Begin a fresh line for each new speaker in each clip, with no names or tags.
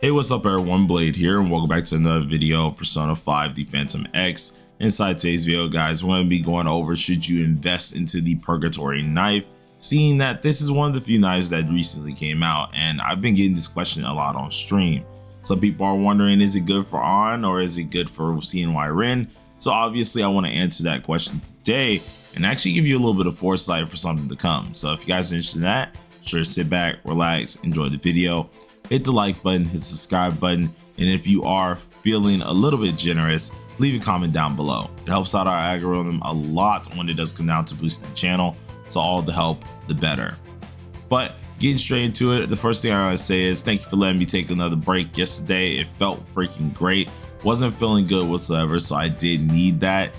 Hey, what's up everyone, Blade here, and welcome back to another video of Persona 5 The Phantom X. Inside today's video, guys, we're going to be going over should you invest into the Purgatory Knife, seeing that this is one of the few knives that recently came out, and I've been getting this question a lot on stream. Some people are wondering, is it good for On or is it good for CNY Ren? So obviously I want to answer that question today and actually give you a little bit of foresight for something to come. So if you guys are interested in that, sure, sit back, relax, enjoy the video. Hit the like button, hit the subscribe button, and if you are feeling a little bit generous, leave a comment down below. It helps out our algorithm a lot when it does come down to boosting the channel, so all the help, the better. But getting straight into it, the first thing I want to say is thank you for letting me take another break yesterday. It felt freaking great. Wasn't feeling good whatsoever, so I did need that.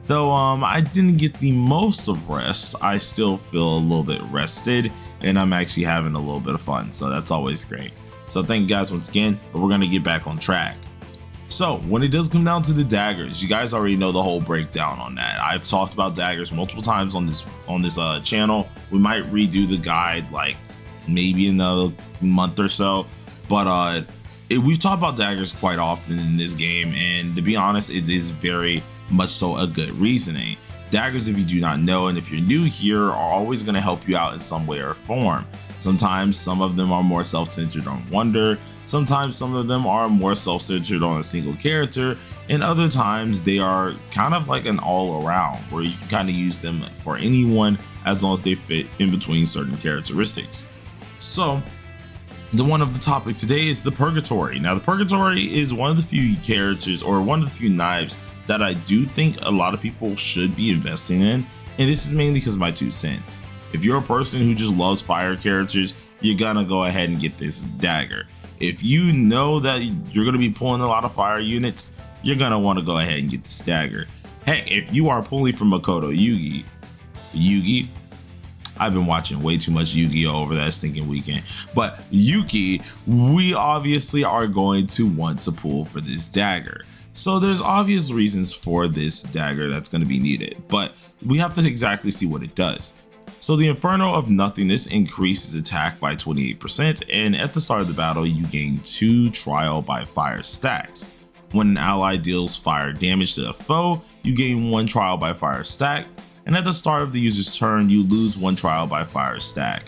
Though I didn't get the most of rest, I still feel a little bit rested, and I'm actually having a little bit of fun, so that's always great. So thank you guys once again, but we're gonna get back on track. So when it does come down to the daggers, you guys already know the whole breakdown on that. I've talked about daggers multiple times on this channel. We might redo the guide like maybe in a month or so, but we've talked about daggers quite often in this game, and to be honest, it is very much so a good reasoning. Daggers, if you do not know, and if you're new here, are always going to help you out in some way or form. Sometimes some of them are more self-centered on Wonder, sometimes some of them are more self-centered on a single character, and other times they are kind of like an all-around where you can kind of use them for anyone as long as they fit in between certain characteristics. So the one of the topic today is the Purgatory. Now the Purgatory is one of the few characters, or one of the few knives, that I do think a lot of people should be investing in, and this is mainly because of my 2 cents. If you're a person who just loves fire characters, you're gonna go ahead and get this dagger. If you know that you're gonna be pulling a lot of fire units, you're gonna want to go ahead and get this dagger. Heck, if you are pulling from Makoto Yugi, I've been watching way too much Yu-Gi-Oh over that stinking weekend, but Yuki, we obviously are going to want to pull for this dagger. So there's obvious reasons for this dagger that's going to be needed, but we have to exactly see what it does. So the Inferno of Nothingness increases attack by 28%, and at the start of the battle you gain 2 trial by fire stacks. When an ally deals fire damage to a foe, you gain 1 trial by fire stack, and at the start of the user's turn you lose 1 trial by fire stack.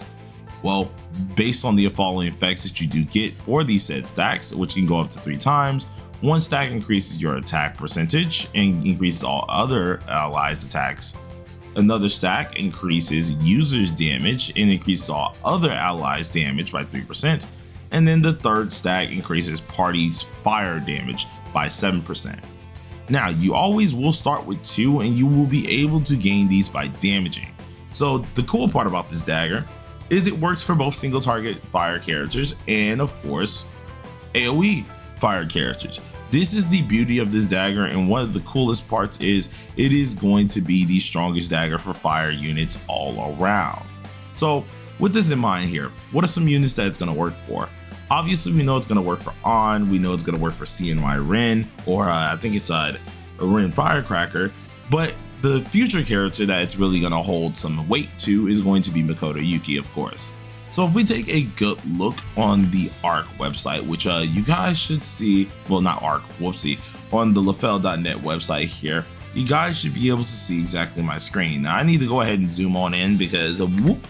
Well, based on the following effects that you do get for these said stacks, which can go up to 3 times, 1 stack increases your attack percentage and increases all other allies' attacks. Another stack increases users' damage and increases all other allies' damage by 3%. And then the third stack increases party's fire damage by 7%. Now, you always will start with 2 and you will be able to gain these by damaging. So the cool part about this dagger is it works for both single target fire characters and of course AoE fire characters. This is the beauty of this dagger, and one of the coolest parts is it is going to be the strongest dagger for fire units all around. So with this in mind here, what are some units that it's going to work for? Obviously we know it's going to work for On, we know it's going to work for CNY Ren, or I think it's a Ren Firecracker, but the future character that it's really going to hold some weight to is going to be Makoto Yuki, of course. So if we take a good look on the ARC website, which you guys should see, well not ARC, whoopsie, on the lafel.net website here, you guys should be able to see exactly my screen. Now I need to go ahead and zoom on in because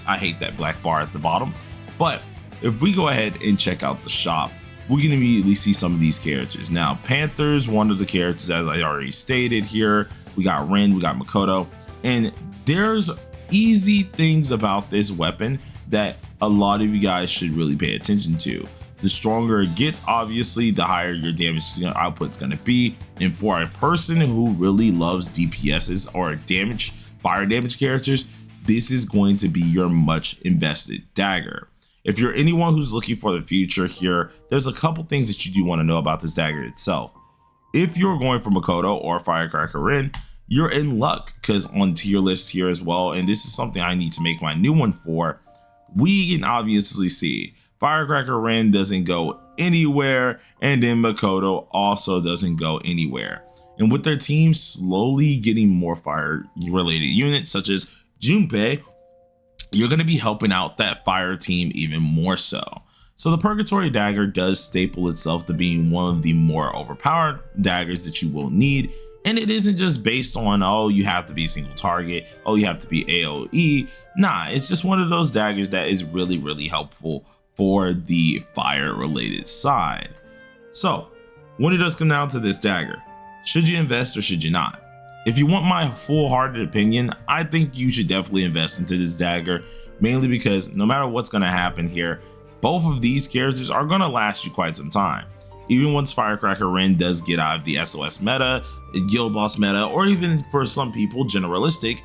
I hate that black bar at the bottom. But if we go ahead and check out the shop, we can immediately see some of these characters. Now Panther's one of the characters, as I already stated here. We got Ren, we got Makoto, and there's easy things about this weapon that a lot of you guys should really pay attention to. The stronger it gets, obviously, the higher your damage output is going to be. And for a person who really loves DPSs or fire damage characters, this is going to be your much invested dagger. If you're anyone who's looking for the future here, there's a couple things that you do want to know about this dagger itself. If you're going for Makoto or Firecracker Ren, you're in luck, because on tier lists here as well, and this is something I need to make my new one for, we can obviously see Firecracker Ren doesn't go anywhere, and then Makoto also doesn't go anywhere. And with their team slowly getting more fire related units such as Junpei, you're going to be helping out that fire team even more so. So the Purgatory Dagger does staple itself to being one of the more overpowered daggers that you will need. And it isn't just based on, oh, you have to be single target, oh, you have to be AoE. Nah, it's just one of those daggers that is really, really helpful for the fire related side. So when it does come down to this dagger, should you invest or should you not? If you want my full-hearted opinion, I think you should definitely invest into this dagger, mainly because no matter what's going to happen here, both of these characters are going to last you quite some time. Even once Firecracker Ren does get out of the SOS meta, Guild Boss meta, or even for some people generalistic,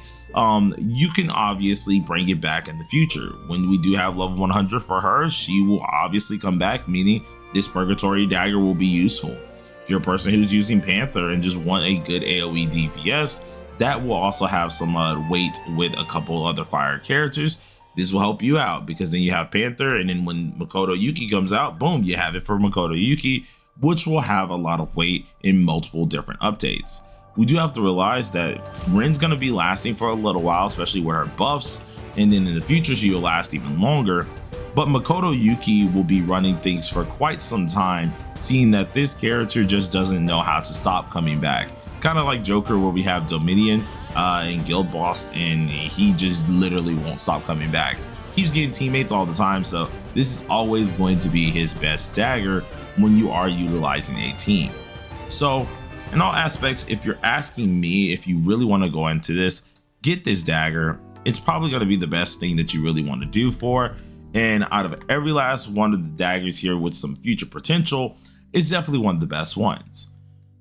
you can obviously bring it back in the future. When we do have level 100 for her, she will obviously come back, meaning this Purgatory Dagger will be useful. If you're a person who's using Panther and just want a good AoE DPS, that will also have some weight with a couple other fire characters. This will help you out because then you have Panther, and then when Makoto Yuki comes out, boom, you have it for Makoto Yuki, which will have a lot of weight in multiple different updates. We do have to realize that Ren's going to be lasting for a little while, especially with her buffs, and then in the future she will last even longer. But Makoto Yuki will be running things for quite some time, seeing that this character just doesn't know how to stop coming back. It's kind of like Joker, where we have Dominion in Guild Boss, and he just literally won't stop coming back. Keeps getting teammates all the time, so this is always going to be his best dagger when you are utilizing a team. So in all aspects, if you're asking me if you really want to go into this, get this dagger. It's probably going to be the best thing that you really want to do for. And out of every last one of the daggers here with some future potential, it's definitely one of the best ones.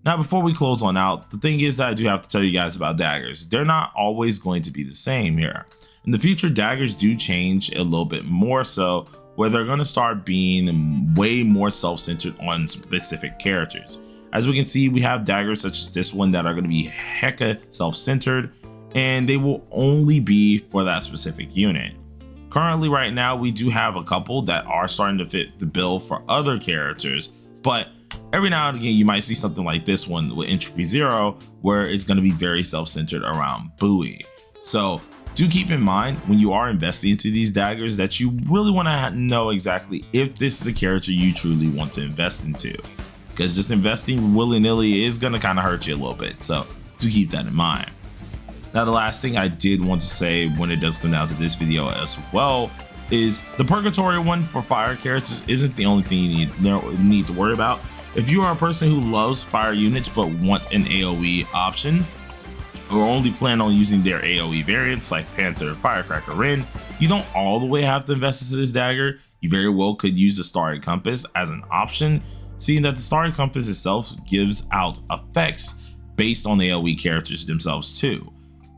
Now, before we close on out, the thing is that I do have to tell you guys about daggers. They're not always going to be the same here. In the future, daggers do change a little bit more so, where they're going to start being way more self-centered on specific characters. As we can see, we have daggers such as this one that are going to be hecka self-centered, and they will only be for that specific unit. Currently, right now, we do have a couple that are starting to fit the bill for other characters, but every now and again, you might see something like this one with Entropy Zero, where it's going to be very self-centered around Bowie. So do keep in mind when you are investing into these daggers that you really want to know exactly if this is a character you truly want to invest into, because just investing willy-nilly is going to kind of hurt you a little bit. So do keep that in mind. Now, the last thing I did want to say when it does come down to this video as well is the Purgatory one for fire characters isn't the only thing you need to worry about. If you are a person who loves fire units but want an AoE option, or only plan on using their AoE variants like Panther and Firecracker Ren, you don't all the way have to invest into this dagger. You very well could use the Starry Compass as an option, seeing that the Starry Compass itself gives out effects based on the AoE characters themselves too.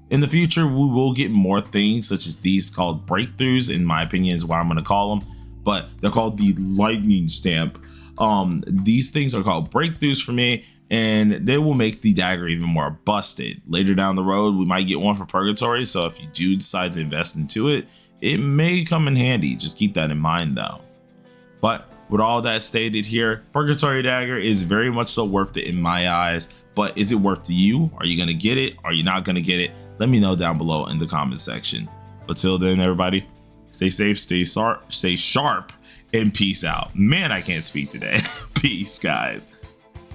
In the future, we will get more things such as these called breakthroughs, in my opinion is what I'm going to call them, but they're called the lightning stamp. These things are called breakthroughs for me, and they will make the dagger even more busted. Later down the road, we might get one for Purgatory, so if you do decide to invest into it, it may come in handy. Just keep that in mind though. But with all that stated here, Purgatory Dagger is very much so worth it in my eyes, but is it worth to you? Are you going to get it? Are you not going to get it? Let me know down below in the comment section. But till then, everybody, stay safe, stay sharp, and peace out. Man, I can't speak today. Peace, guys.